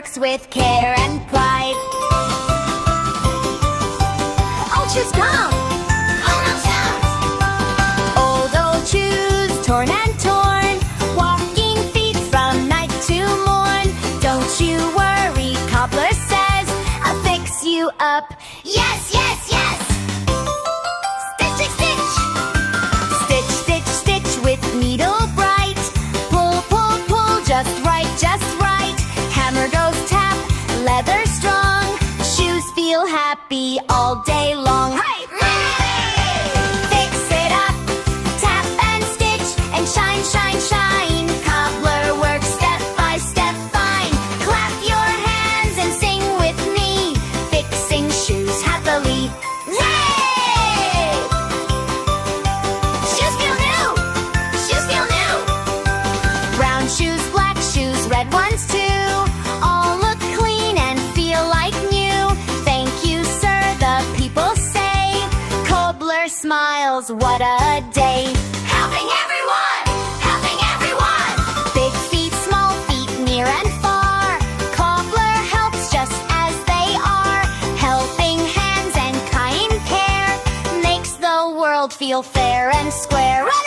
works with care and pride. Old shoes come, oh no sounds. Old shoes, torn and torn, walking feet from night to morn. Don't you worry, Cobbler says, I'll fix you up. Yes, yes, yes! Stitch, stitch, stitch, stitch, stitch with needle bright. Pull, pull, pull, just right, just right. Hammer goes tap, leather strong. Shoes feel happy all day long. Hooray! Fix it up, tap and stitch, and shine, shine, shine. Cobbler works step by step fine. Clap your hands and sing with me, fixing shoes happily. Hooray! Shoes feel new, shoes feel new. Brown shoes, black shoes, red ones too. All look clean and feel like new. Thank you, sir, the people say. Cobbler smiles, what a day. Helping everyone, helping everyone. Big feet, small feet, near and far. Cobbler helps just as they are. Helping hands and kind care makes the world feel fair and square. Run